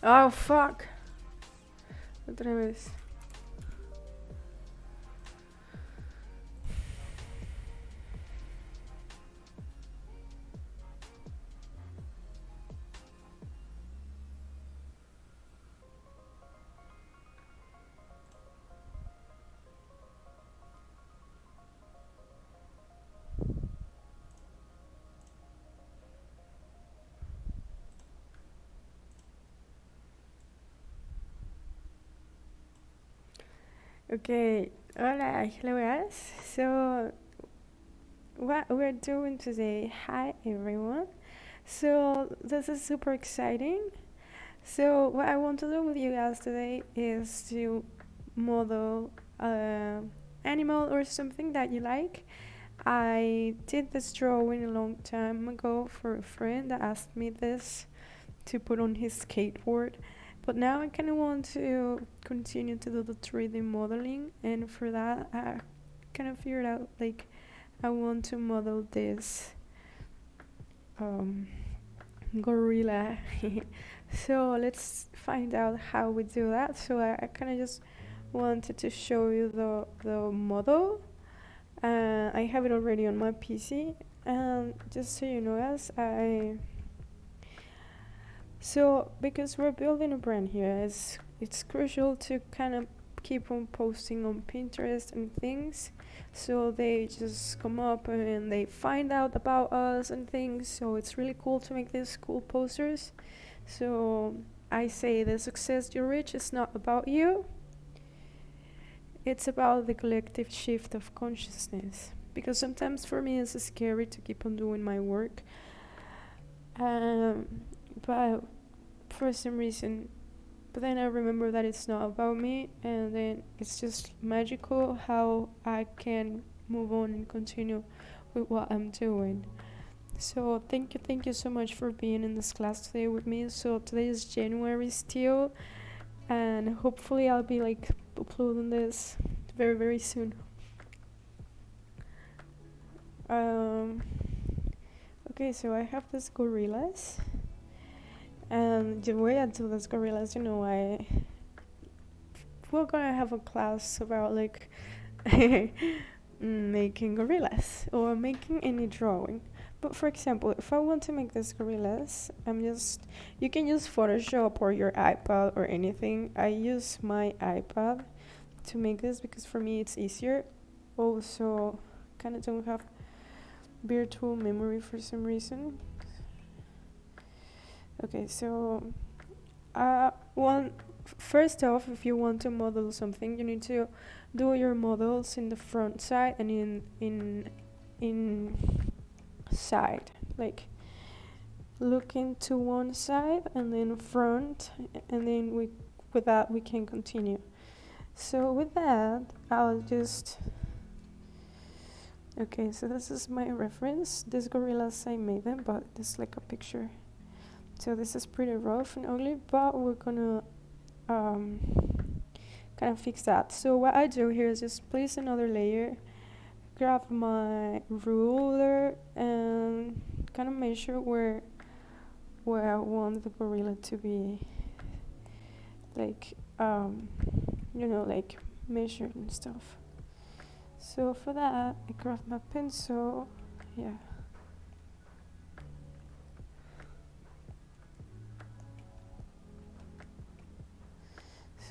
Oh, fuck. Otra vez. Okay, hola, hello guys. So, what we're doing today, hi everyone. So, this is super exciting. So, what I want to do with you guys today is to model an animal or something that you like. I did this drawing a long time ago for a friend that asked me this to put on his skateboard. But now I kind of want to continue to do the 3D modeling, and for that, I kind of figured out like I want to model this um, gorilla. So let's find out how we do that. So I kind of just wanted to show you the model. I have it already on my PC, and just so you know, guys, so because we're building a brand here, it's crucial to kind of keep on posting on Pinterest and things, so they just come up and they find out about us and things. So it's really cool to make these cool posters. So I say the success you reach is not about you. It's about the collective shift of consciousness. Because sometimes for me it's scary to keep on doing my work. Um, but for some reason, but then I remember that it's not about me, and then it's just magical how I can move on and continue with what I'm doing. So thank you so much for being in this class today with me. So today is January still, and hopefully I'll be like uploading this very soon. Um, okay, so I have these gorillas, and the way I do these gorillas, we're gonna have a class about like making gorillas or making any drawing. But for example, if I want to make these gorillas, you can use Photoshop or your iPad or anything. I use my iPad to make this because for me it's easier. Also, kind of don't have virtual memory for some reason. Okay, so one first off, if you want to model something, you need to do your models in the front side and in side, like looking to one side and then front, and then with that we can continue. So with that, I'll just okay. So this is my reference. These gorillas, I made them, but this is like a picture. So this is pretty rough and ugly, but we're gonna um, kind of fix that. So what I do here is just place another layer, grab my ruler, and kind of measure where I want the gorilla to be, like like measured and stuff. So for that, I grab my pencil. Yeah.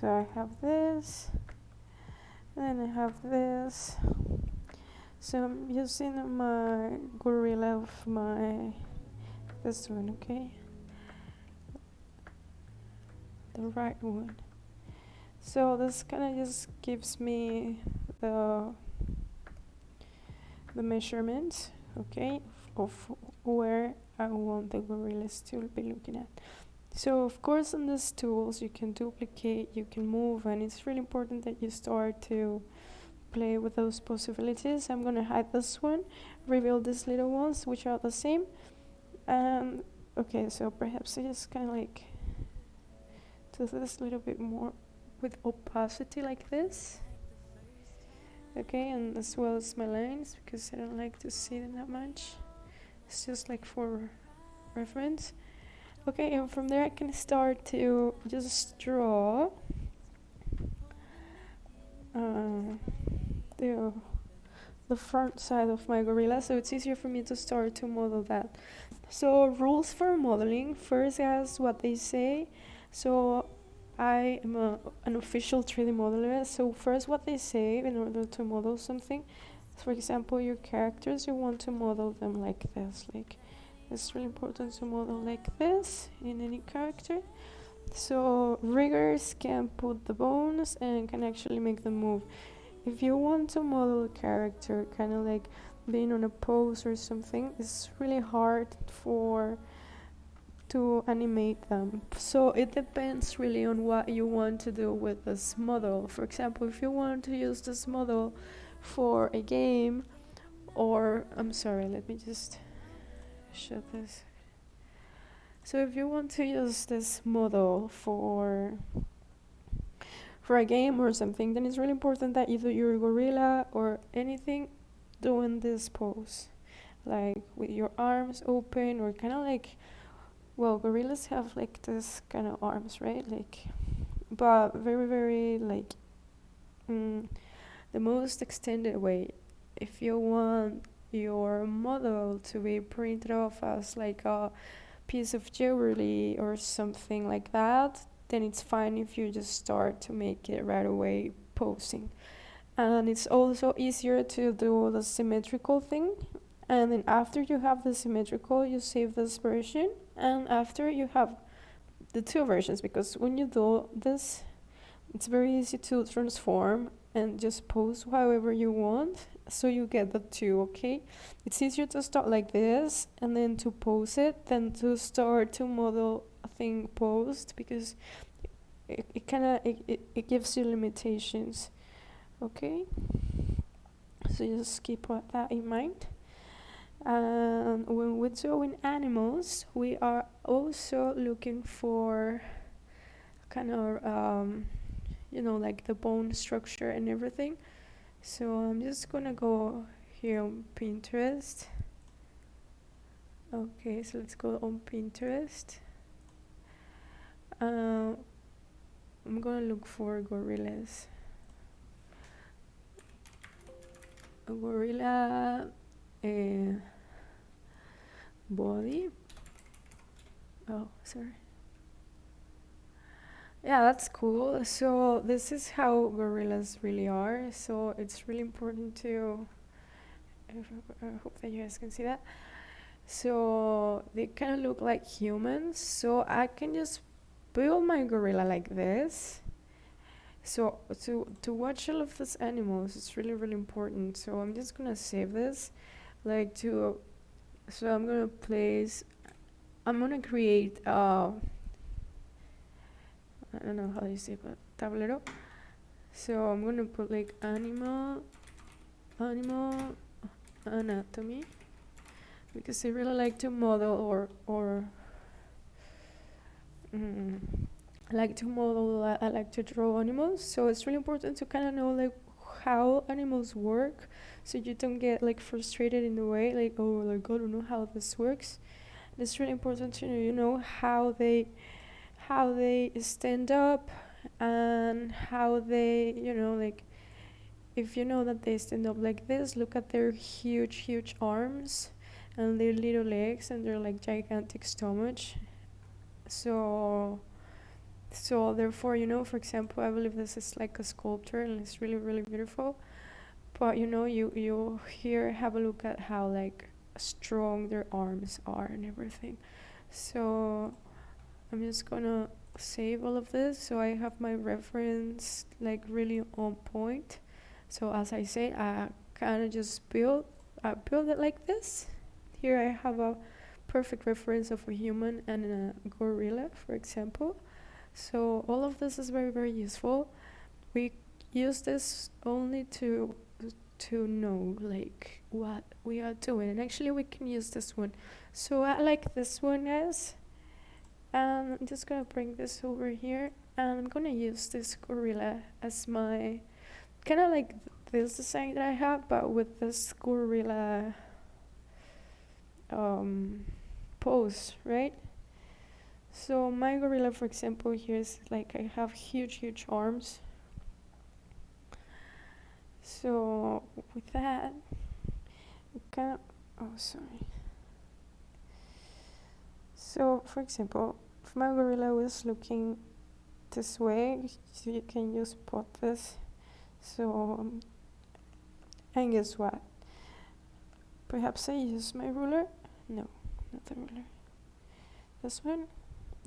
So I have this, and then I have this. So I'm using my gorilla of this one, okay? The right one. So this kind of just gives me the measurements, okay, of where I want the gorillas to be looking at. So of course on these tools you can duplicate, you can move, and it's really important that you start to play with those possibilities. I'm gonna hide this one, reveal these little ones which are the same. Okay, so perhaps I just kind of like do this a little bit more with opacity like this. Okay, and as well as my lines, because I don't like to see them that much. It's just like for reference. Okay, and from there I can start to just draw uh, the the front side of my gorilla, so it's easier for me to start to model that. So rules for modeling, first as what they say. So I am an official 3D modeler, so first what they say in order to model something. For example, your characters, you want to model them like this, like it's really important to model like this in any character. So riggers can put the bones and can actually make them move. If you want to model a character kind of like being on a pose or something, it's really hard for to animate them. So it depends really on what you want to do with this model. For example, if you want to use this model for a game, or I'm sorry, let me just shut this. So if you want to use this model for a game or something, then it's really important that either your gorilla or anything doing this pose, like with your arms open, or kind of like, well, gorillas have like this kind of arms, right? Like, but very, very like the most extended way. If you want your model to be printed off as like a piece of jewelry or something like that, then it's fine if you just start to make it right away posing. And it's also easier to do the symmetrical thing. And then after you have the symmetrical, you save this version. And after you have the two versions, because when you do this, it's very easy to transform and just pose however you want. So you get the two, okay? It's easier to start like this and then to pose it than to start to model a thing posed, because it kind of it gives you limitations, okay? So just keep that in mind. And when we're doing animals, we are also looking for kind of like the bone structure and everything. So I'm just gonna go here on Pinterest. Okay, so let's go on Pinterest. I'm gonna look for gorillas. A gorilla body. Oh, sorry. Yeah, that's cool. So this is how gorillas really are. So it's really important to. I hope that you guys can see that. So they kind of look like humans. So I can just build my gorilla like this. So to watch all of these animals, it's really really important. So I'm just gonna save this, like to. So I'm gonna place. I'm gonna create. I don't know how you say it, but tablero. So I'm gonna put like animal anatomy, because I really like to model or I like to model. I like to draw animals, so it's really important to kind of know like how animals work, so you don't get like frustrated in the way, like, oh, like I don't know how this works. It's really important to know, how they stand up, and how they, like, if you know that they stand up like this, look at their huge arms and their little legs and their like gigantic stomach. So therefore, for example, I believe this is like a sculpture and it's really really beautiful. But you here have a look at how like strong their arms are and everything. So I'm just gonna save all of this so I have my reference like really on point. So as I say, I kind of just build it like this. Here I have a perfect reference of a human and a gorilla, for example. So all of this is very very useful. We use this only to know like what we are doing, and actually we can use this one. So I like this one, guys. And I'm just gonna bring this over here, and I'm gonna use this gorilla as my kind of like this design that I have, but with this gorilla pose, right? So my gorilla, for example, here is like I have huge arms. So with that, we kind of, oh sorry. So for example, if my gorilla was looking this way, so you can just spot this. So and guess what? Perhaps I use my ruler. No, not the ruler. This one.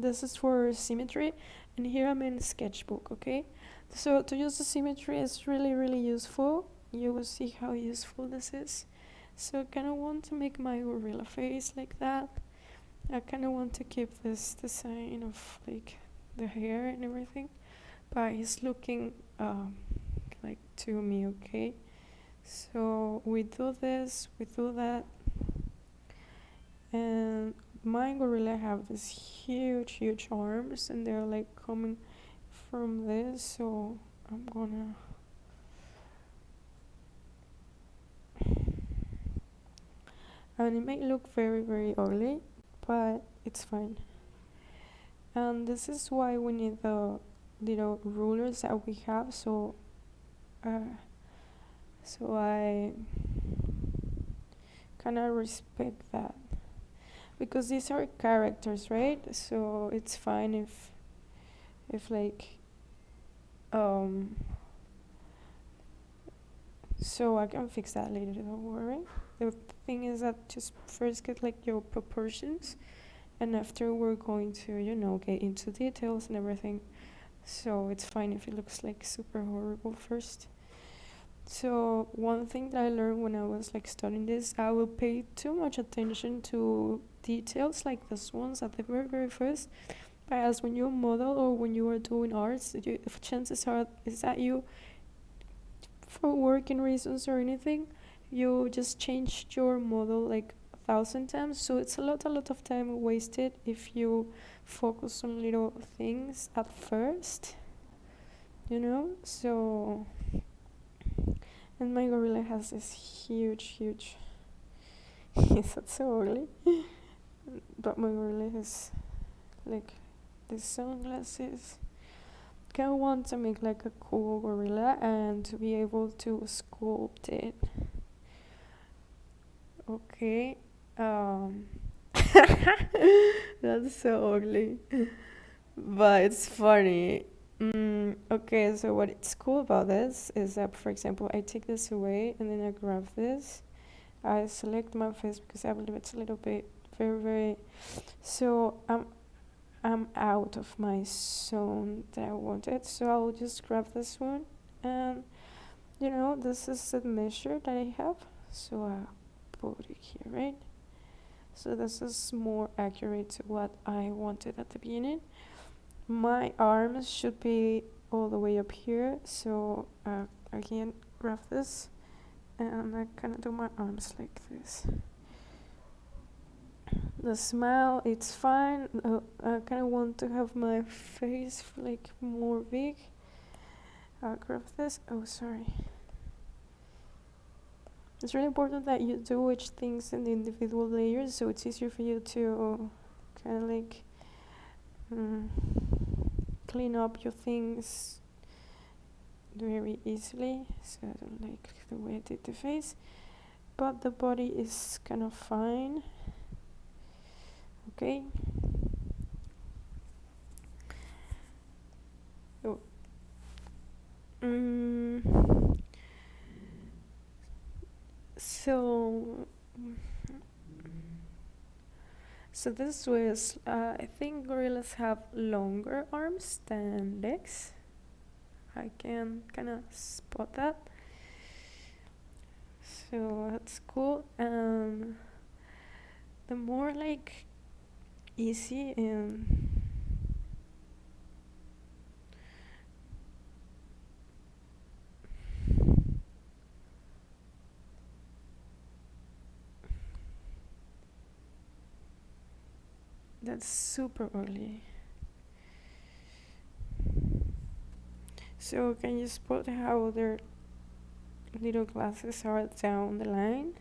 This is for symmetry, and here I'm in sketchbook. Okay, so to use the symmetry is really useful. You will see how useful this is. So I kind of want to make my gorilla face like that. I kind of want to keep this design of like the hair and everything, but he's looking like to me. Okay, so we do this, we do that, and my gorilla have these huge arms, and they're like coming from this. So I'm gonna and it may look very ugly, but it's fine. And this is why we need the little rulers that we have. So I kind of respect that, because these are characters, right? So it's fine if like so I can fix that later, don't worry. The thing is that just first get like your proportions, and after we're going to, get into details and everything. So it's fine if it looks like super horrible first. So one thing that I learned when I was like studying this, I will pay too much attention to details like this ones at the very first. But as when you model or when you are doing arts, chances are is that you, for working reasons or anything, you just change your model like 1,000 times. So it's a lot of time wasted if you focus on little things at first, So, and my gorilla has this huge. Is that so ugly? But my gorilla has like these sunglasses. I want to make like a cool gorilla and to be able to sculpt it. Okay. That's so ugly, but it's funny. Okay, so what it's cool about this is that, for example, I take this away and then I grab this. I select my face because I believe it's a little bit very. So I'm out of my zone that I wanted. So I'll just grab this one, and this is the measure that I have. So I put it here, right? So this is more accurate to what I wanted at the beginning. My arms should be all the way up here. So again, grab this, and I kind of do my arms like this. The smile, it's fine. I kind of want to have my face like more big. I'll grab this. Oh, sorry. It's really important that you do each things in the individual layers, so it's easier for you to kind of like clean up your things very easily. So I don't like the way I did the face, but the body is kind of fine. Okay. Oh. So this was, I think gorillas have longer arms than legs. I can kind of spot that. So that's cool. And the more like easy and that's super early. So can you spot how their little glasses are down the line?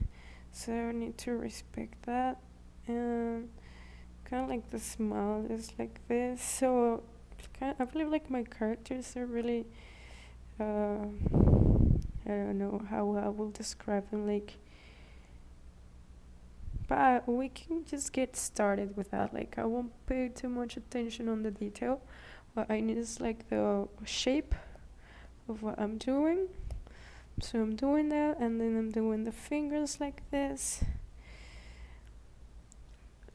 So I need to respect that and kind of like the smile is like this. So I believe like my characters are really uh, I don't know how I will describe them, like, but we can just get started with that. Like, I won't pay too much attention on the detail. What I need is like the shape of what I'm doing. So I'm doing that, and then I'm doing the fingers like this.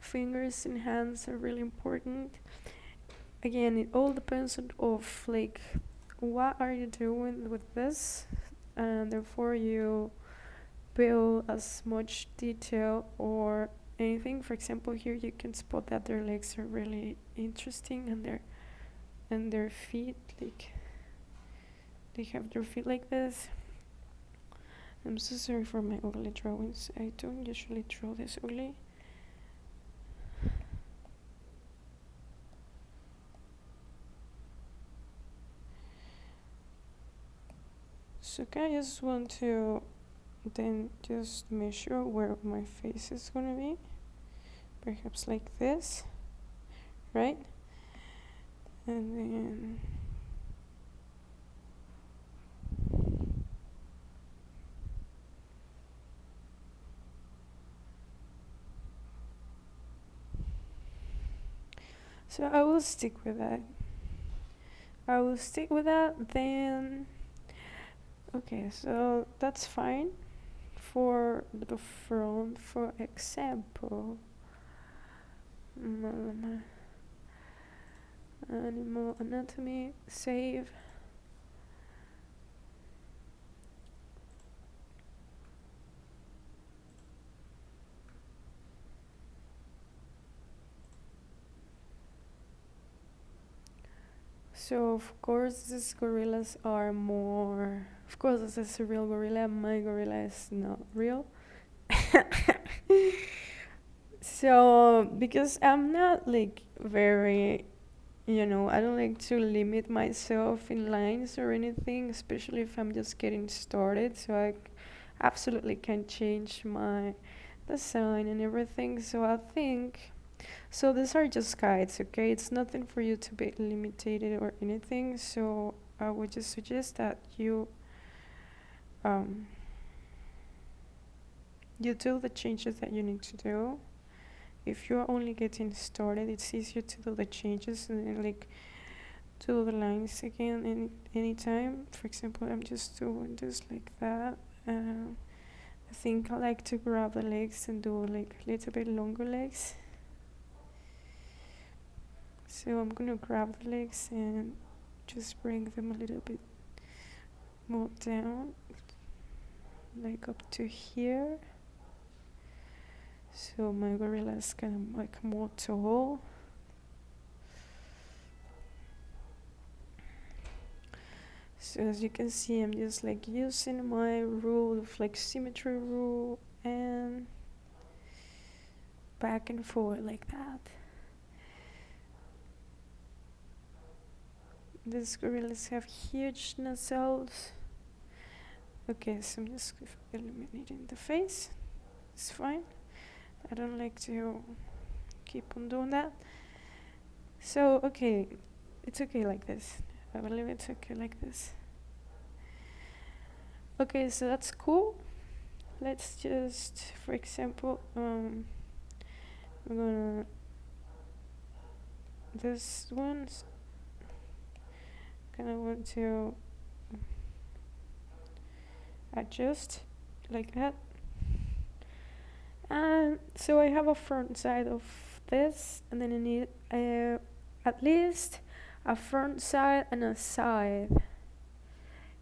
Fingers and hands are really important. Again, it all depends on of like what are you doing with this, and therefore you build as much detail or anything. For example, here you can spot that their legs are really interesting, and their feet, like they have their feet like this. I'm so sorry for my ugly drawings. I don't usually draw this ugly. So I just want to then just measure where my face is gonna be. Perhaps like this, right? And then so I will stick with that. Then okay, so that's fine for the front. For example, animal anatomy, save. So of course these gorillas are more, of course this is a real gorilla, my gorilla is not real. So because I'm not like very, I don't like to limit myself in lines or anything, especially if I'm just getting started. So absolutely can change my design and everything. So I think, so these are just guides, okay? It's nothing for you to be limited or anything. So I would just suggest that um, you do the changes that you need to do. If you're only getting started, it's easier to do the changes and then like do the lines again anytime. For example, I'm just doing this like that. I think I like to grab the legs and do like a little bit longer legs. So I'm gonna grab the legs and just bring them a little bit more down, like up to here. So my gorilla is kind of like more tall. So as you can see, I'm just like using my rule of like symmetry rule and back and forth like that. These gorillas have huge nostrils. Okay, so I'm just eliminating the face. It's fine. I don't like to keep on doing that. So, okay, it's okay like this. I believe it's okay like this. Okay, so that's cool. Let's just, for example, I'm gonna, this one's kind of want to adjust like that. And so I have a front side of this, and then I need at least a front side and a side.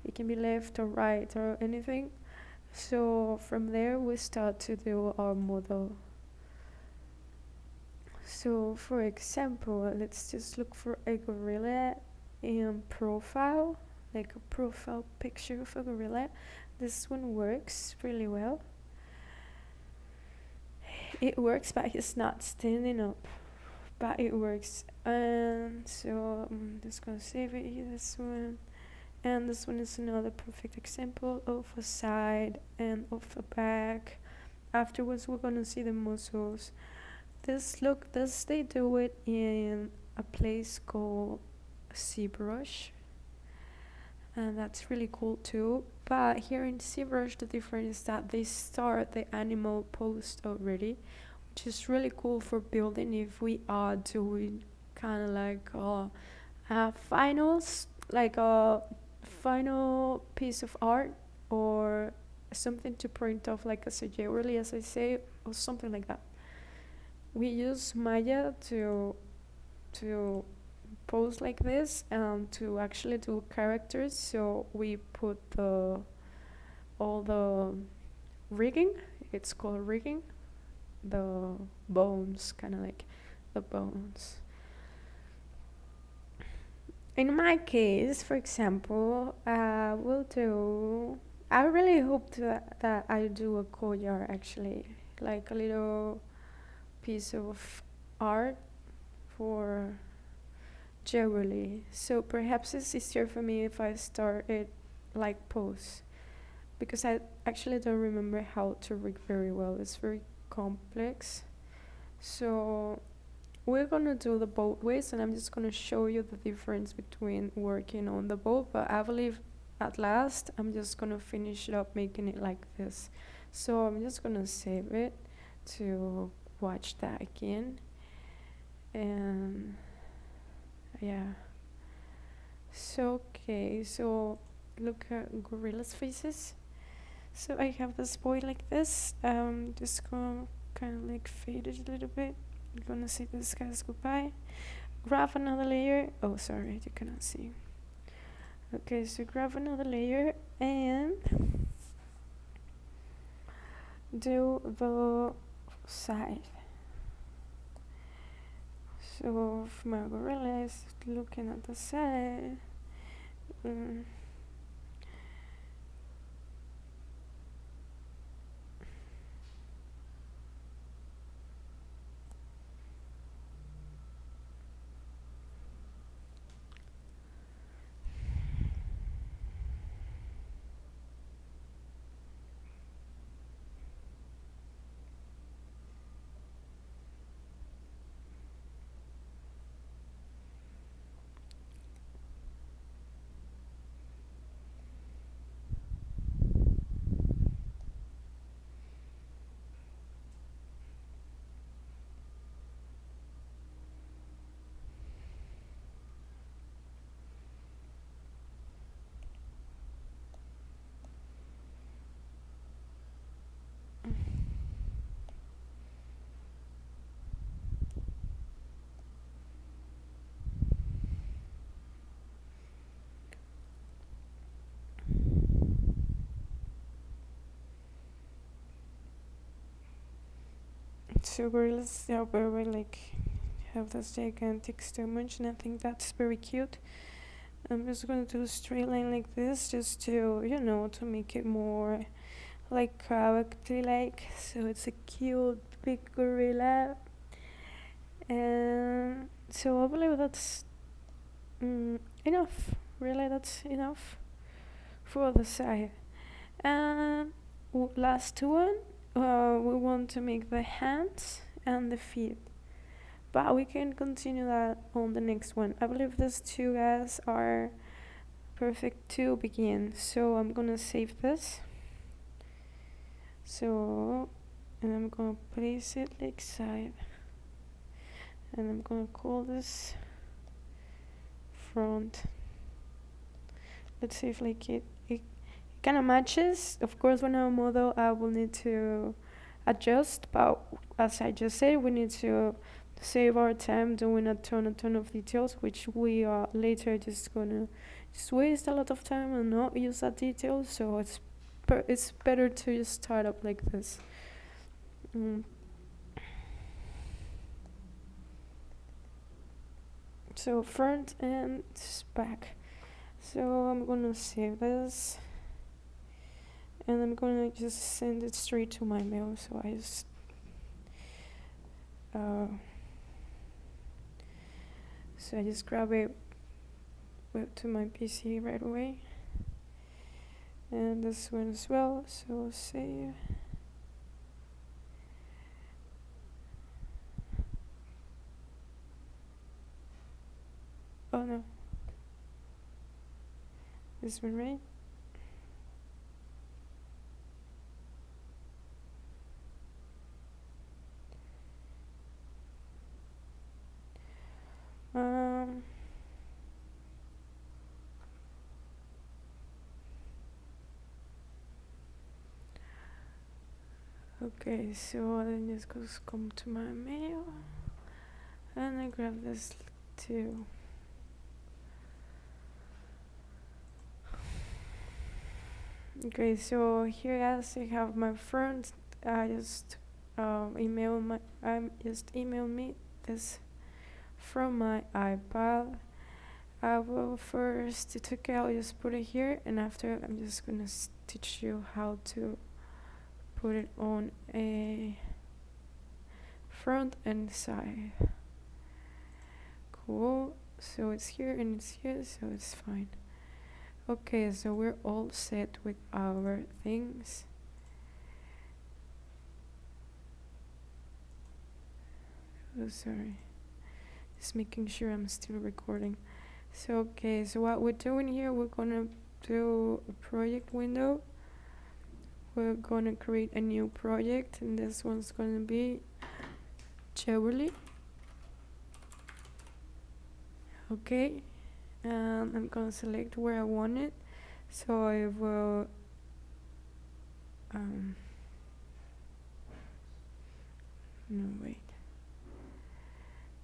It can be left or right or anything. So from there we start to do our model. So for example, let's just look for a gorilla in profile, like a profile picture of a gorilla. This one works really well. It works, but he's not standing up, but it works. And so I'm just gonna save it, this one. And this one is another perfect example of a side and of a back. Afterwards we're gonna see the muscles. This they do it in a place called ZBrush, and that's really cool too. But here in ZBrush, the difference is that they start the animal post already, which is really cool for building if we are doing kind of like finals, like a final piece of art or something to print off, like as a jewelry, as I say, or something like that. We use Maya to pose like this and to actually do characters. So we put the all the rigging. It's called rigging. The bones, kind of like the bones. In my case, for example, we'll do. I really hope that I do a collar actually, like a little piece of art for jewelry. So perhaps it's easier for me if I start it like pose, because I actually don't remember how to rig very well. It's very complex. So we're gonna do the both ways, and I'm just gonna show you the difference between working on the boat. But I believe at last I'm just gonna finish it up making it like this. So I'm just gonna save it to watch that again. And yeah. So okay, so look at gorilla's faces. So I have this boy like this. Just gonna kind of like fade it a little bit. I'm gonna say this guy's goodbye. Grab another layer. Oh, sorry, you cannot see. Okay, so grab another layer and do the side. So if my gorilla is looking at the side, mm, so gorillas are very like have this gigantic stomach, and I think that's very cute. I'm just gonna do a straight line like this, just to to make it more like character like. So it's a cute big gorilla, and so I believe that's enough. Really, that's enough for the side. And last one, we want to make the hands and the feet, but we can continue that on the next one. I believe these two guys are perfect to begin. So I'm gonna save this. So, and I'm gonna place it like side, and I'm gonna call this front. Let's see if like it kind of matches. Of course, when I model, I will need to adjust, but as I just said, we need to save our time doing a ton of details, which we are later just gonna just waste a lot of time and not use that detail. So it's better to just start up like this. Mm. So front and back. So I'm gonna save this, and I'm gonna just send it straight to my mail. So I just grab it to my PC right away, and this one as well. So save. Oh no, this one, right? Um, okay, so then just goes come to my mail and I grab this too. Okay, so here guys I have my friend. I just email me this from my iPad. I will first, it's okay, I'll just put it here and after I'm just gonna teach you how to put it on a front and side. Cool, so it's here and it's here, so it's fine. Okay, so we're all set with our things. Oh, sorry. Just making sure I'm still recording. So, okay, so what we're doing here, we're gonna do a project window. We're gonna create a new project, and this one's gonna be Cheverly. Okay, and I'm gonna select where I want it. So I will no, wait.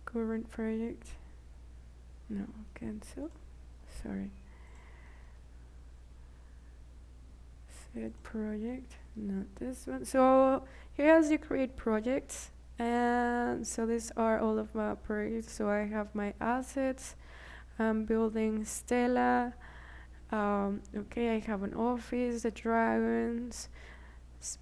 Current project. No, cancel. Sorry. Set project. Not this one. So here as you create projects, and so these are all of my projects. So I have my assets. I'm building Stella. Okay, I have an office, the dragons.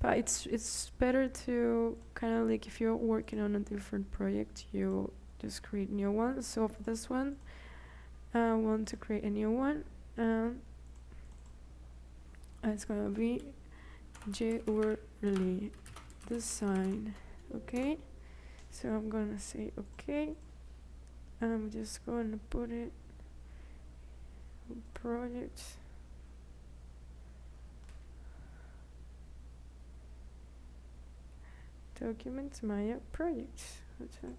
But it's better to kind of like if you're working on a different project, you just create new ones. So for this one, I want to create a new one. It's gonna be Jewelry Design. Okay, so I'm gonna say okay. I'm just gonna put it projects. Documents, Maya, projects. What's up?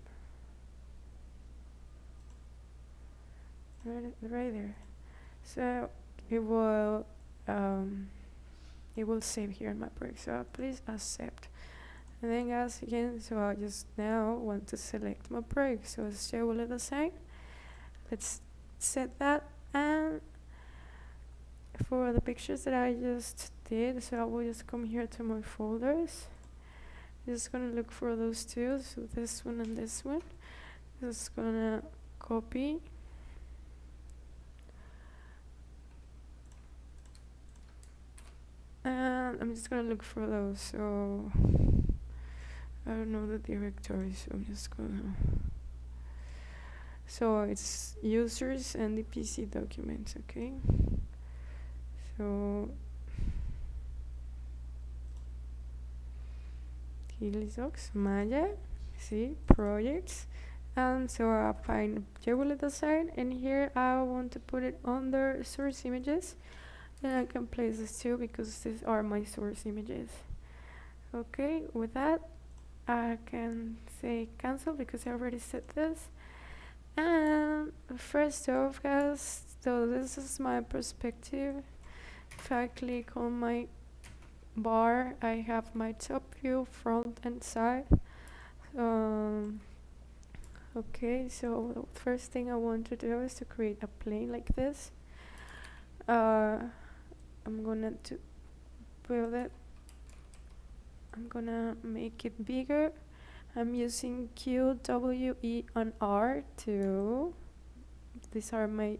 Right there. So it will save here in my project. So please accept. And then guys again, so I just now want to select my project. So it's Jewelry Design. Let's set that, and for the pictures that I just did, so I will just come here to my folders. Just gonna look for those two, so this one and this one. Just gonna copy and I'm just gonna look for those. So I don't know the directory, so I'm just gonna, so it's users and the PC documents. Okay, so Helisox, Maya, see, projects, and so I find Jewelry Design, and here I want to put it under source images, and I can place this too because these are my source images. Okay, with that I can say cancel because I already set this. And first off guys, so this is my perspective. If I click on my bar, I have my top view, front and side. Okay, so the first thing I want to do is to create a plane like this. I'm gonna build it. I'm gonna make it bigger. I'm using Q, W, E, and R to, these are my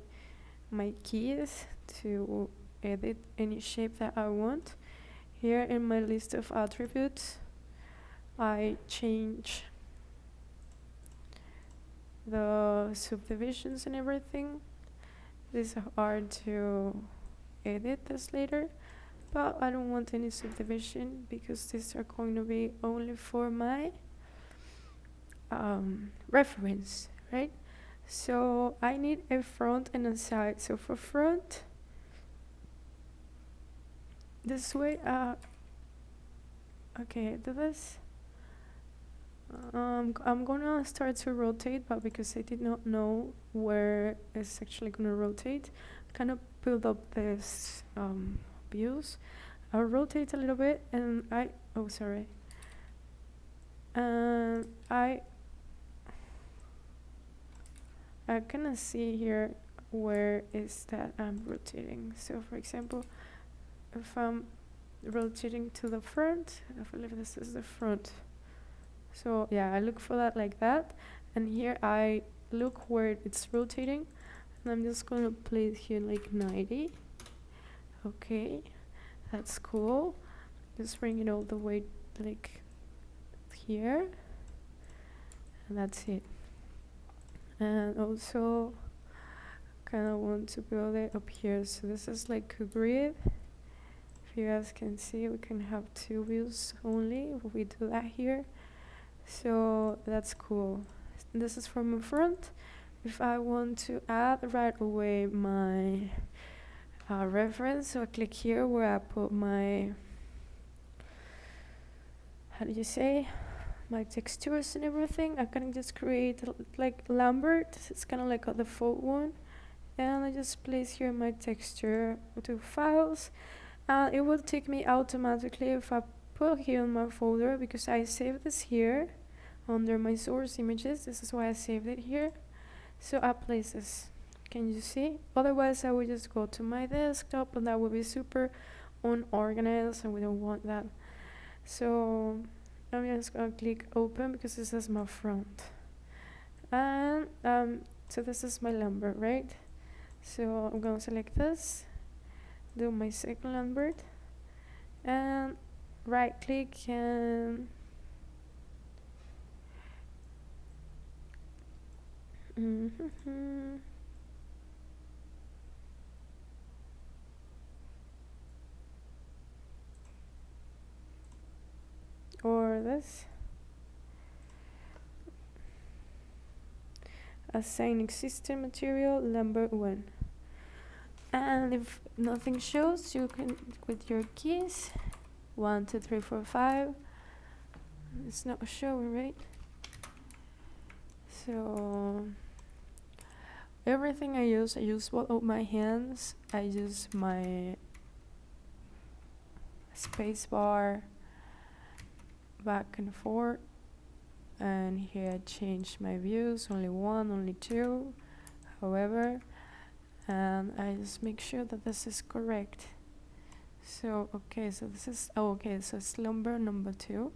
keys to edit any shape that I want. Here in my list of attributes, I change the subdivisions and everything. These are to edit this later, but I don't want any subdivision because these are going to be only for my reference, right? So I need a front and a side. So for front, this way, okay, do this. I'm gonna start to rotate, but because I did not know where it's actually gonna rotate, kind of build up this views. I'll rotate a little bit, and oh sorry, and I kind see here where is that I'm rotating. So for example, if I'm rotating to the front, I believe this is the front. So yeah, I look for that like that, and here I look where it's rotating, and I'm just gonna place here like 90. Okay, that's cool. Just bring it all the way like here, and that's it. And also kind of want to build it up here, so this is like a grid. If you guys can see, we can have 2 views only if we do that here. So that's cool. This is from the front. If I want to add right away my reference, so I click here where I put my, how do you say, my textures and everything. I can just create like Lambert. It's kind of like a default one, and I just place here my texture to files, and it will take me automatically if I put here in my folder, because I saved this here under my source images. This is why I saved it here. So I place this. Can you see? Otherwise I would just go to my desktop, and that would be super unorganized, and we don't want that. So I'm just gonna click open because this is my front, and so this is my Lambert, right? So I'm gonna select this, do my second Lambert, and right click and or this, assign existing material Lambert 1. And if nothing shows, you can, with your keys, 1, 2, 3, 4, 5. It's not showing, right? So everything I use both of my hands. I use my space bar back and forth, and here I change my views, only 1, only 2, however, and I just make sure that this is correct. So okay, so this is, oh okay, so it's Lambert number 2,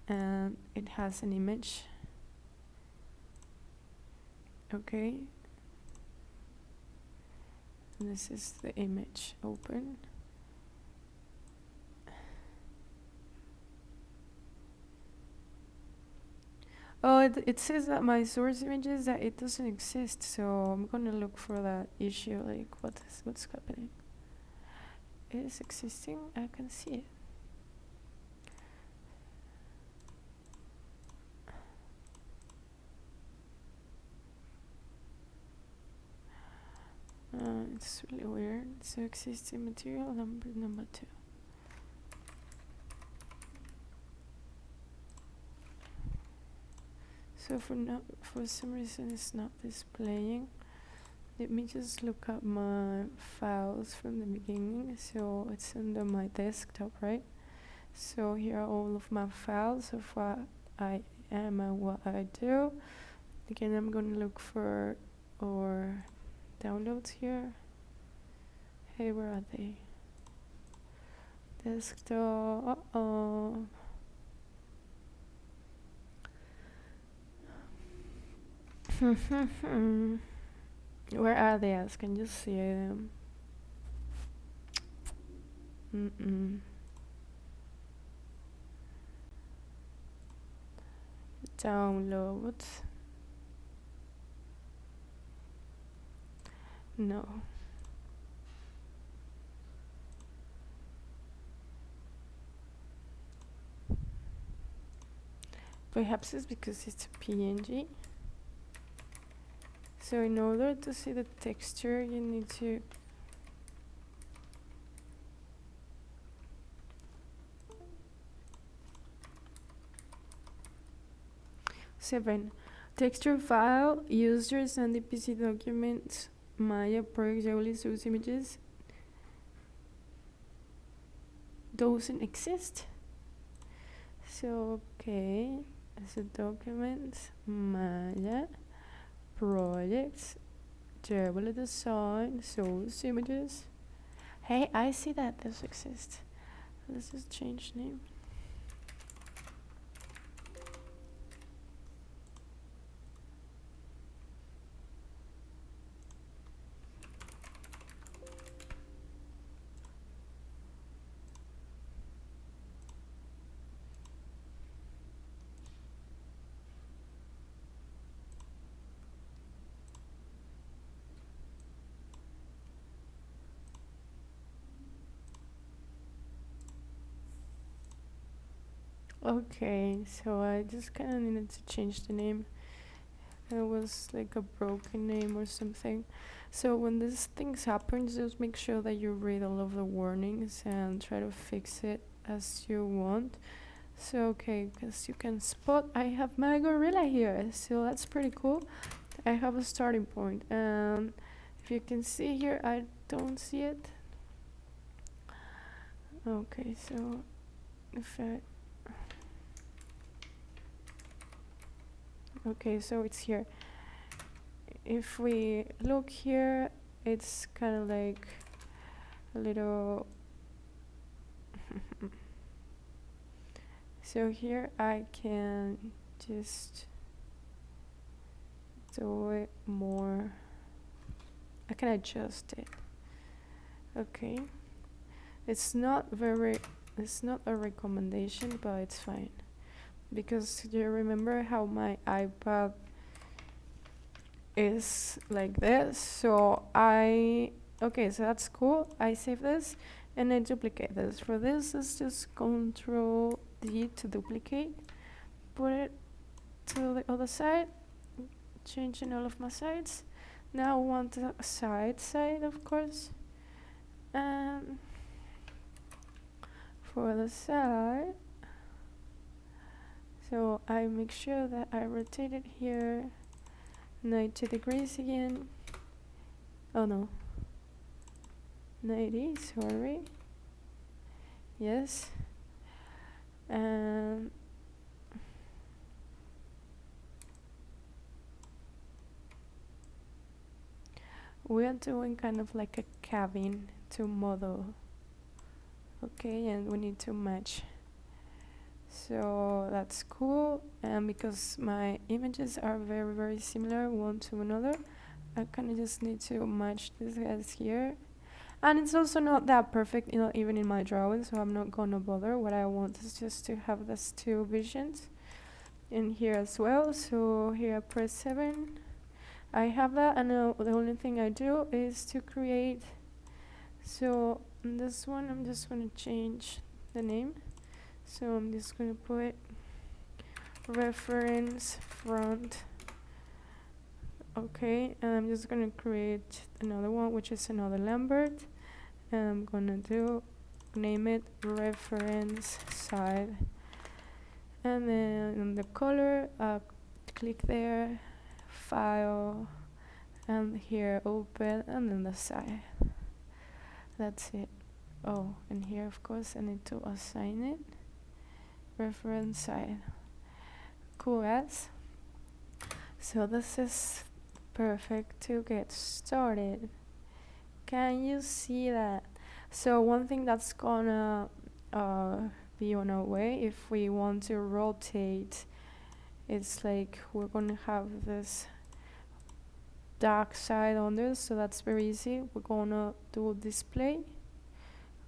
and it has an image. Okay, and this is the image. Open. Oh, it says that my source images, that it doesn't exist, so I'm gonna look for that issue, like what's happening. It is existing, I can see it. It's really weird. So existing material number 2. So for some reason it's not displaying. Let me just look up my files from the beginning. So it's under my desktop, right? So here are all of my files of what I am and what I do. Again, I'm gonna look for our downloads here. Hey, where are they? Desktop. Where are they? As can you see them? Download. No. Perhaps it's because it's a PNG. So in order to see the texture, you need to seven. Texture file, users and DPC documents, Maya project only source images doesn't exist. So okay, so documents, Maya, projects, Java design, source images. Hey, I see that this exists. Let's just change name. Okay, so I just kind of needed to change the name. It was like a broken name or something. So when these things happen, just make sure that you read all of the warnings and try to fix it as you want. So okay, because you can spot, I have my gorilla here, so that's pretty cool. I have a starting point, and if you can see here, I don't see it. Okay, so if I okay, so it's here. If we look here, it's kind of like a little so here I can just do it more. I can adjust it. Okay, it's not a recommendation, but it's fine, because you remember how my iPad is like this. So okay, so that's cool. I save this and I duplicate this. For this, it's just Control D to duplicate, put it to the other side, changing all of my sides. Now I want the side, of course, and for the side, so I make sure that I rotate it here 90 degrees again. Oh no, 90, sorry. Yes, and we are doing kind of like a cabin to model. Okay, and we need to match, so that's cool. And because my images are very similar one to another, I kind of just need to match these guys here. And it's also not that perfect, even in my drawing, so I'm not gonna bother. What I want is just to have these two visions in here as well. So here I press 7, I have that, and the only thing I do is to create. So in this one, I'm just gonna change the name. So I'm just gonna put reference front. Okay, and I'm just gonna create another one, which is another Lambert, and I'm gonna name it reference side. And then in the color, click there, file, and here open, and then the side. That's it. Oh, and here of course I need to assign it reference side. Cool as. So this is perfect to get started. Can you see that? So one thing that's gonna be on our way, if we want to rotate, it's like we're gonna have this dark side on this, so that's very easy. We're gonna do display,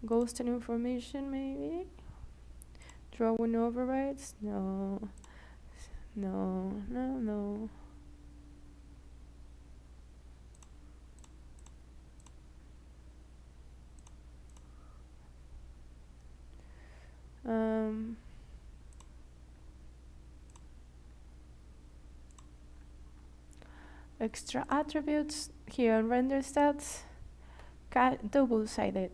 ghost and information, maybe drawing overrides. No. um extra attributes here on render stats, double-sided,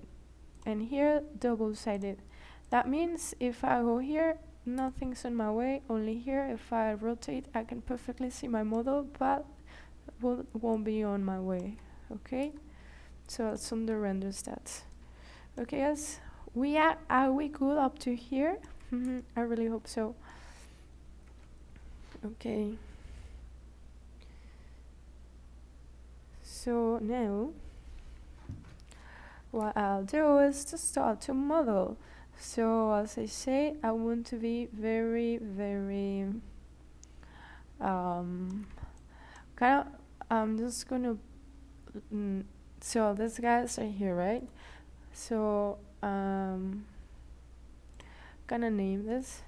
and here double-sided. That means if I go here, nothing's on my way. Only here, if I rotate, I can perfectly see my model, but won't be on my way. Okay, so it's on the render stats. Okay, guys, are we good up to here? I really hope so. Okay. So now, what I'll do is to start to model. So as I say, I want to be very, very kind of. I'm just gonna. So these guys are here, right? So gonna name this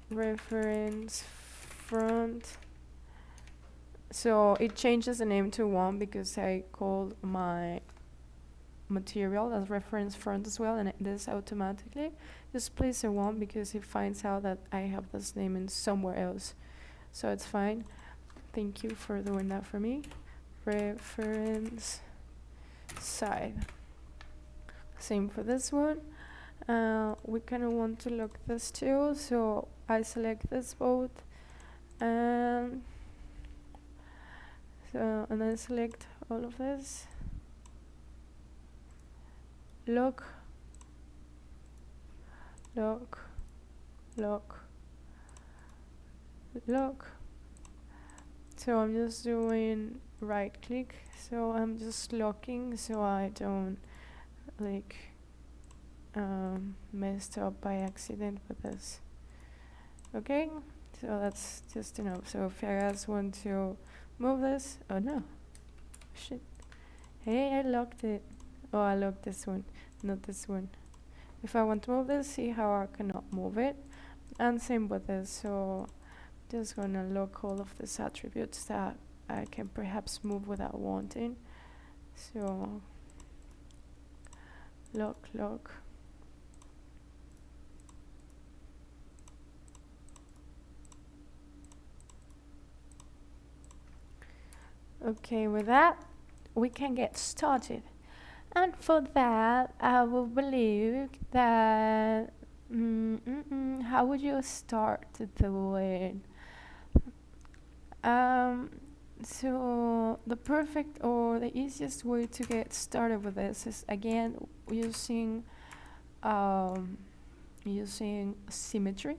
reference front. So it changes the name to 1 because I called my material as reference front as well, and it does automatically. Just place a 1 because it finds out that I have this name in somewhere else, so it's fine. Thank you for doing that for me. Reference side. Same for this one. We kind of want to look this too, so I select this both, and I select all of this. Look. So I'm just doing right click, so I'm just locking so I don't like messed up by accident with this. Okay, so that's just enough. So if I guys want to move this, oh no, shit, hey, I locked it. Oh, I locked this one, not this one. If I want to move this, see how I cannot move it, and same with this. So just gonna lock all of these attributes that I can perhaps move without wanting. So lock. Okay, with that, we can get started. And for that, I will believe that how would you start to do it? So the perfect or the easiest way to get started with this is again using symmetry.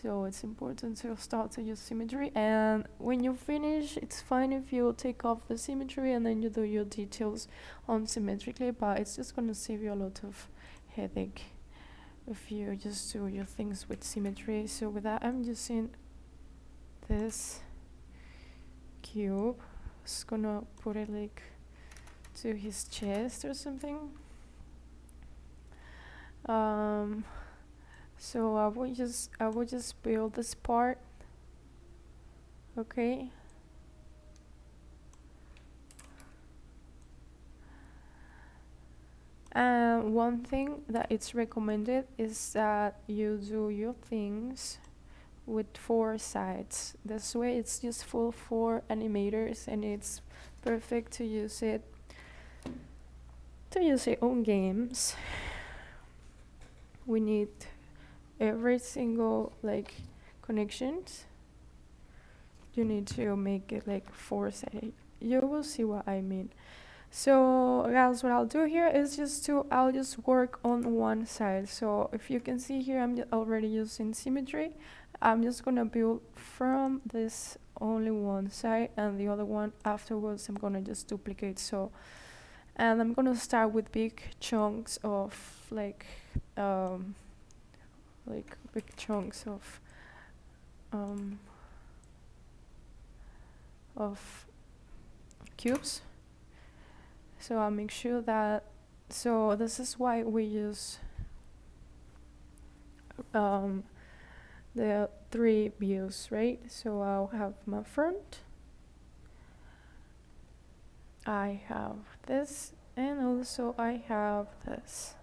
So it's important to start to use symmetry, and when you finish, it's fine if you take off the symmetry and then you do your details unsymmetrically, but it's just going to save you a lot of headache if you just do your things with symmetry. So with that, I'm using this cube. Just gonna put it like to his chest or something. So I would just build this part. Okay. One thing that it's recommended is that you do your things with 4 sides. This way it's useful for animators, and it's perfect to use it on games. We need every single like connections. You need to make it like 4-sided. You will see what I mean. So guys, what I'll do here is I'll just work on one side. So if you can see here, I'm already using symmetry. I'm just gonna build from this only one side, and the other one afterwards I'm gonna just duplicate. So, and I'm gonna start with big chunks of like big chunks of cubes. So I'll make sure that, so this is why we use the 3 views, right? So I'll have my front, I have this, and also I have this.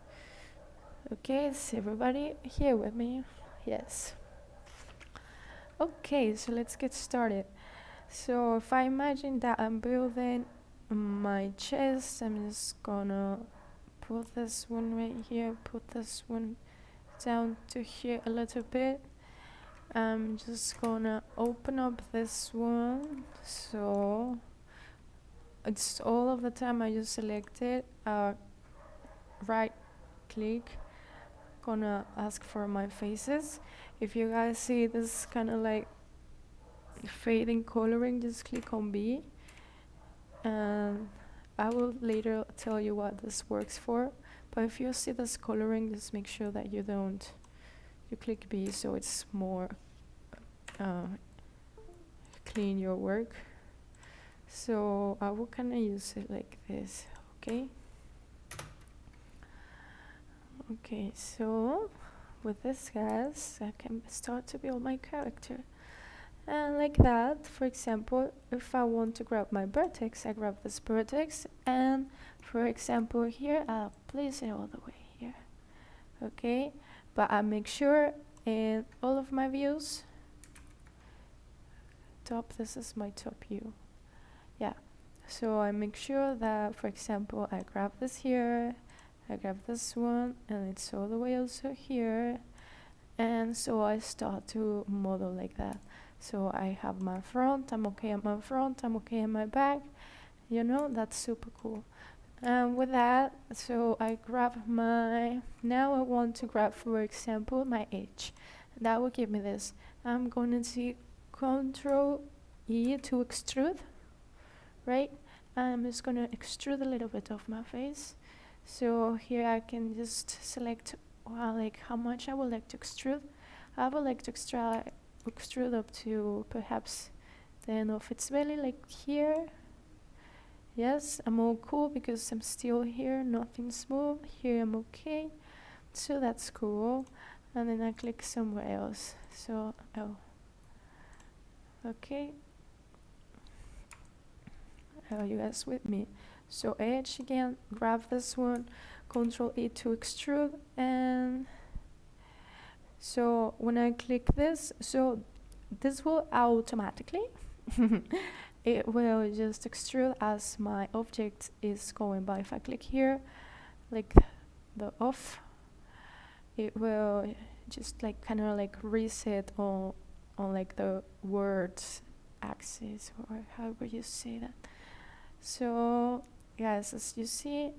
Okay, is everybody here with me? Yes. Okay, so let's get started. So if I imagine that I'm building my chest, I'm just gonna put this one right here, put this one down to here a little bit. I'm just gonna open up this one. So it's all of the time I just select it, right click, gonna ask for my faces. If you guys see this kind of like fading coloring, just click on B, and I will later tell you what this works for. But if you see this coloring, just make sure that you click B so it's more clean your work. So I will kind of use it like this. Okay, so with this, guys, I can start to build my character. And like that, for example, if I want to grab my vertex, I grab this vertex, and for example here, I'll place it all the way here. Okay, but I make sure in all of my views, this is my top view. Yeah, so I make sure that, for example, I grab this here, I grab this one, and it's all the way also here. And so I start to model like that. So I have my front, I'm okay at my front, I'm okay at my back. You know, that's super cool. And with that, so I grab now I want to grab, for example, my edge. That will give me this. I'm going to see Control E to extrude, right? I'm just going to extrude a little bit of my face. So here I can just select like how much I would like to extrude. I would like to extrude up to perhaps the end of its belly, like here. Yes, I'm all cool because I'm still here, nothing smooth. Here I'm okay, so that's cool. And then I click somewhere else. So, okay. Are you guys with me? So edge again, grab this one, Control E to extrude, and so when I click this, so this will automatically it will just extrude as my object is going by. If I click here, like the off, it will just like kind of like reset on like the words axis, or however you say that. So guys, as you see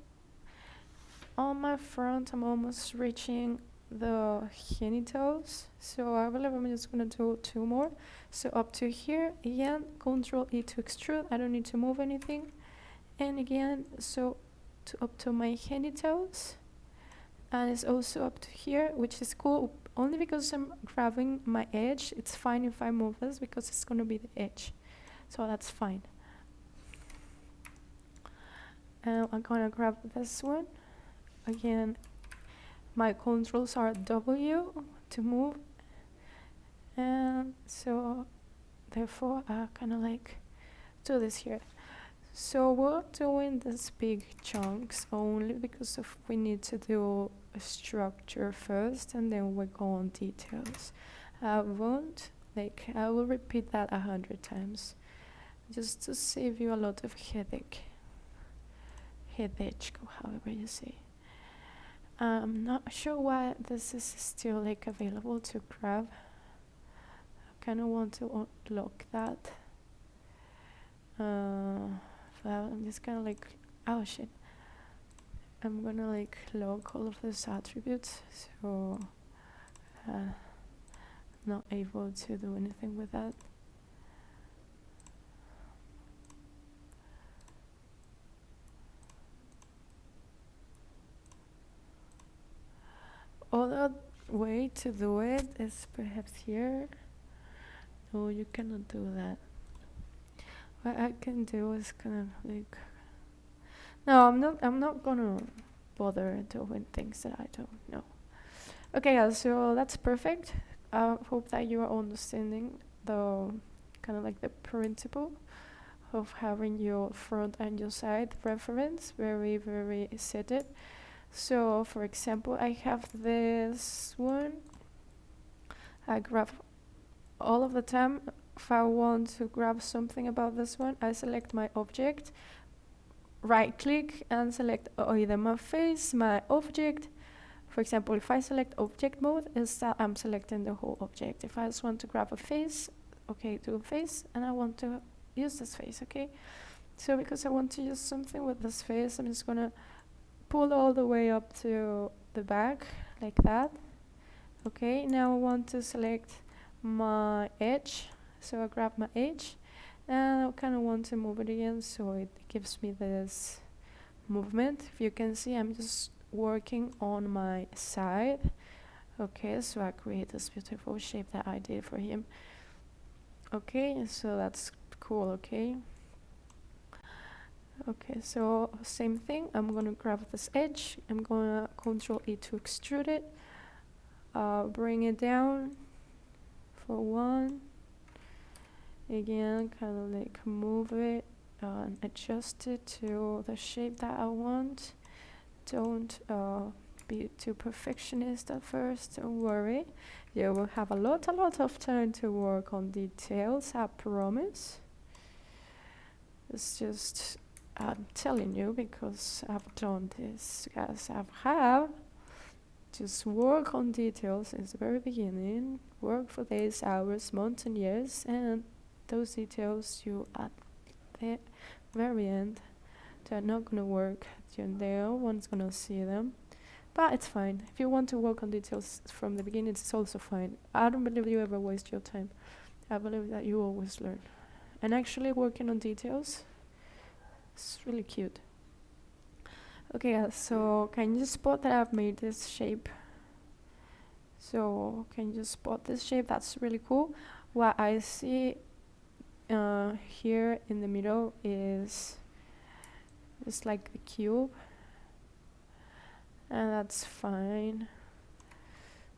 on my front, I'm almost reaching the genitals, so I believe I'm just gonna do 2 more. So up to here again, Control E to extrude, I don't need to move anything, and again, so up to my genitals, and it's also up to here, which is cool only because I'm grabbing my edge. It's fine if I move this because it's gonna be the edge, so that's fine. And I'm gonna grab this one again. My controls are W to move, and so therefore I kind of like do this here. So we're doing these big chunks only because of we need to do a structure first, and then we go on details. I will repeat that 100 times just to save you a lot of headache, however you say. I'm not sure why this is still like available to grab. I kind of want to unlock that. Well, I'm just gonna like, oh shit, I'm gonna like lock all of those attributes, so not able to do anything with that. Other way to do it is perhaps here. No, you cannot do that. What I can do is kind of like, no, I'm not gonna bother doing things that I don't know. Okay, guys, so that's perfect. I hope that you are understanding the kind of like the principle of having your front and your side reference very set it. So for example, I have this one. I grab all of the time, if I want to grab something about this one, I select my object, right click and select either my face, my object. For example, if I select object mode, is that I'm selecting the whole object. If I just want to grab a face, okay, do a face, and I want to use this face, okay? So because I want to use something with this face, I'm just gonna pull all the way up to the back, like that. Okay, now I want to select my edge, so I grab my edge, and I kind of want to move it again, so it gives me this movement. If you can see, I'm just working on my side. Okay, so I create this beautiful shape that I did for him. Okay, so that's cool. Okay, so same thing, I'm gonna grab this edge, I'm gonna Control E to extrude it, bring it down for one, again kind of like move it and adjust it to the shape that I want. Don't be too perfectionist at first, don't worry. You will have a lot of time to work on details, I promise. It's just, I'm telling you because I've done this, guys. Have just work on details since the very beginning, work for days, hours, months and years, and those details you at the very end, they're not gonna work. No one's gonna see them, but it's fine. If you want to work on details from the beginning, it's also fine. I don't believe you ever waste your time. I believe that you always learn. And actually working on details, it's really cute. Okay, so can you spot that I've made this shape? So can you spot this shape? That's really cool. What I see here in the middle is just like the cube, and that's fine.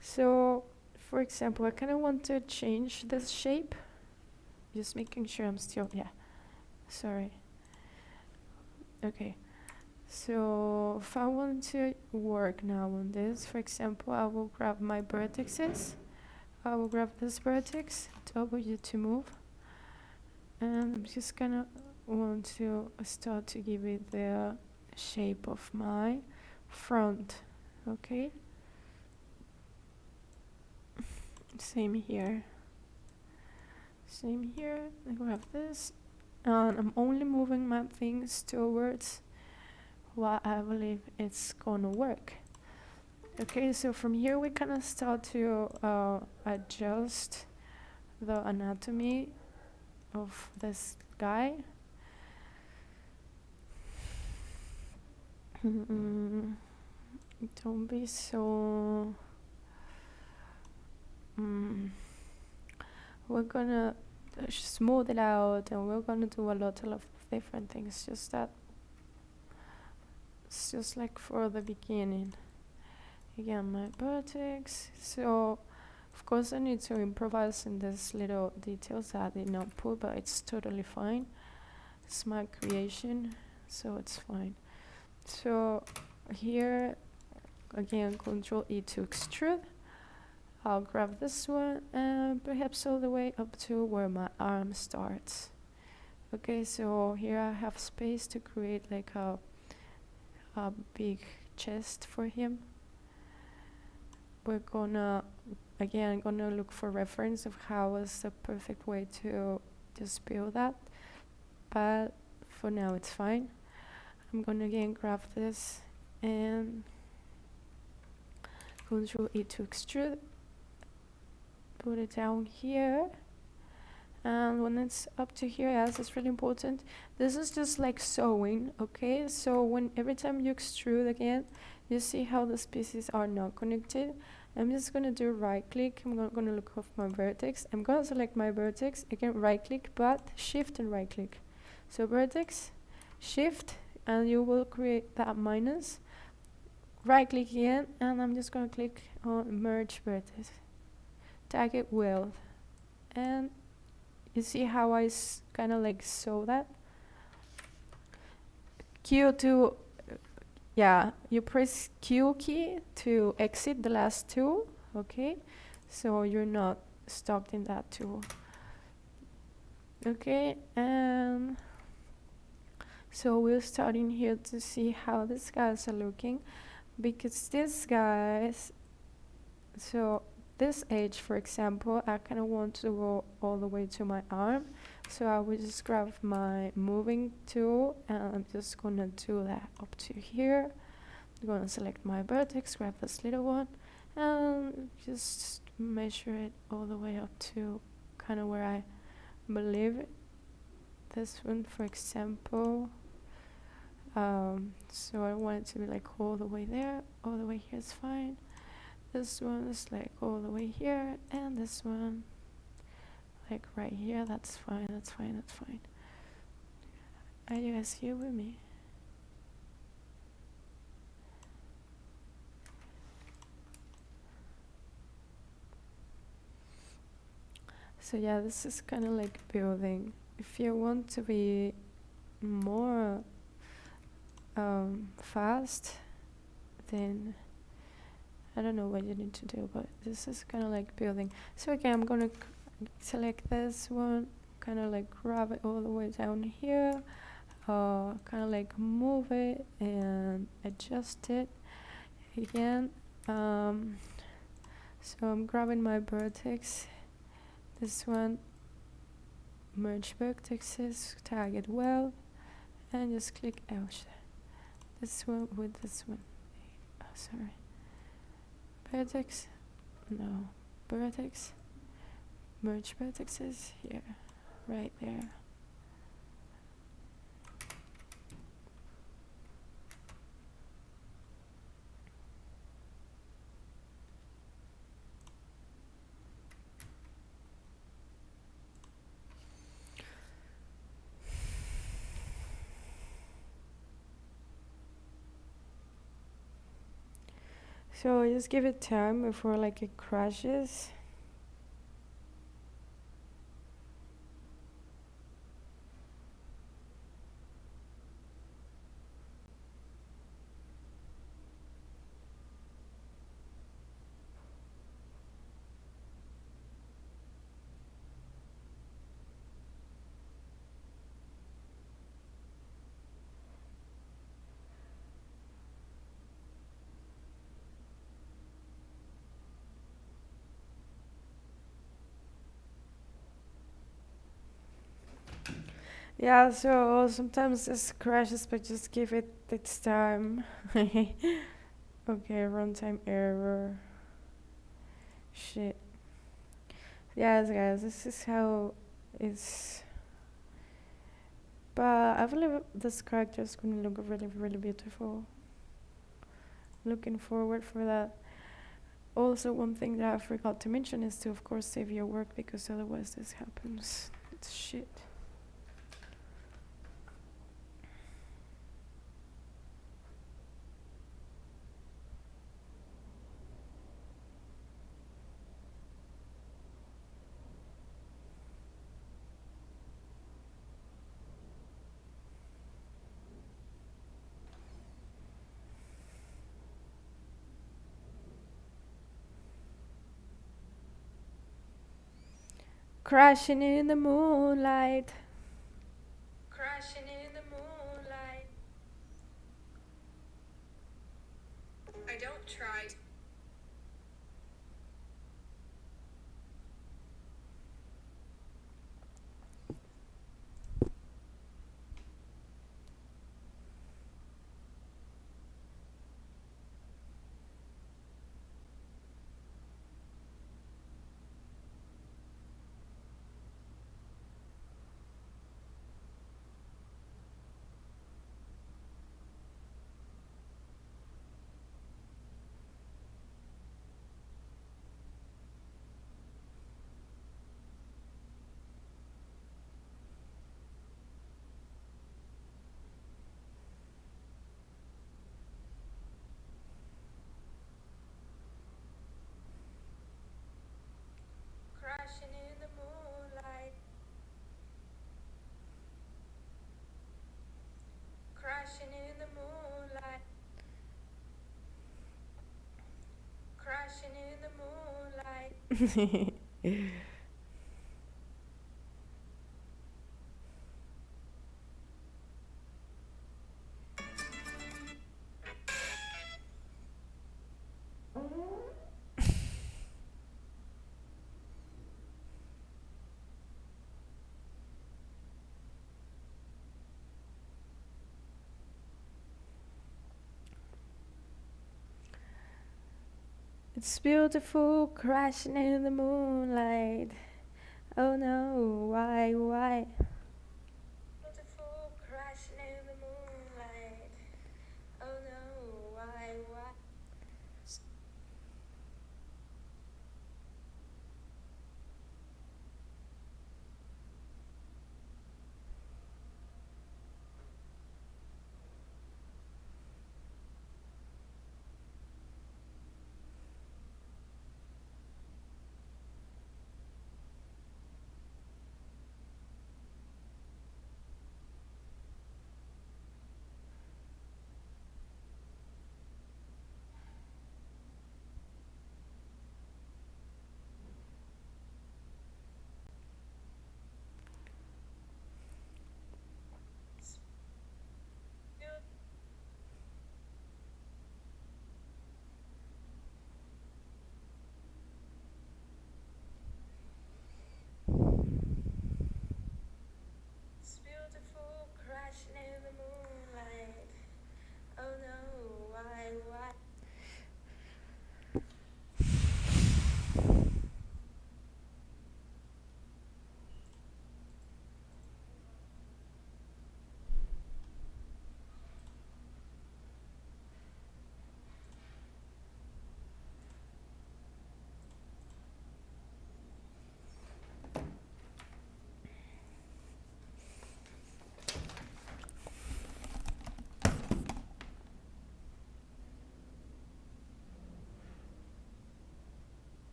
So for example, I kind of want to change this shape, just making sure I'm still, yeah, sorry. Okay, so if I want to work now on this, for example, I will grab my vertices. I will grab this vertex, W to move, and I'm just gonna want to start to give it the shape of my front. Okay, same here, I grab this, and I'm only moving my things towards what I believe it's gonna work. Okay, so from here we kind of start to adjust the anatomy of this guy. Don't be so... we're gonna smooth it out, and we're gonna do a lot of different things, just that it's just like for the beginning. Again, my vertex. So of course I need to improvise in these little details that I did not put, but it's totally fine. It's my creation, so it's fine. So here again, Control E to extrude. I'll grab this one and perhaps all the way up to where my arm starts. Okay, so here I have space to create like a big chest for him. We're gonna look for reference of how is the perfect way to just build that, but for now it's fine. I'm gonna again grab this and Control E to extrude, put it down here, and when it's up to here, yes, it's really important. This is just like sewing, okay? So every time you extrude again, you see how these pieces are not connected. I'm just gonna do right click. I'm gonna look off my vertex. I'm gonna select my vertex, again right click, but shift and right click. So vertex, shift, and you will create that minus. Right click again, and I'm just gonna click on merge vertex. Tag it well, and you see how I kind of like sew that. Q to, yeah, you press Q key to exit the last two, okay? So you're not stopped in that tool. Okay, and so we're starting here to see how these guys are looking, because these guys, so this edge, for example, I kind of want to go all the way to my arm, so I will just grab my moving tool and I'm just gonna do that up to here. I'm gonna select my vertex, grab this little one, and just measure it all the way up to kind of where I believe this one, for example. So I want it to be like all the way there, all the way here is fine. This one is like all the way here, and this one like right here. That's fine, that's fine, that's fine. Are you guys here with me? So yeah, this is kind of like building. If you want to be more fast, then I don't know what you need to do, but this is kind of like building. So again, I'm gonna select this one, kind of like grab it all the way down here, kind of like move it and adjust it again. So I'm grabbing my vertex, this one, merge vertexes, tag it well, and just click ouch. This one with this one. Oh, sorry. Vertex, no, vertex, merge vertexes here, right there. So just give it time before like it crashes. Yeah, so sometimes this crashes, but just give it its time. Okay, runtime error. Shit. Yes, guys, this is how it's. But I believe this character is gonna look really, really beautiful. Looking forward for that. Also, one thing that I forgot to mention is to, of course, save your work, because otherwise this happens. It's shit. Crashing in the moonlight. Crashing in the moonlight. I don't try. Crashing in the moonlight. Crashing in the moonlight. Crashing in the moonlight. It's beautiful crashing in the moonlight. Oh no, why, why?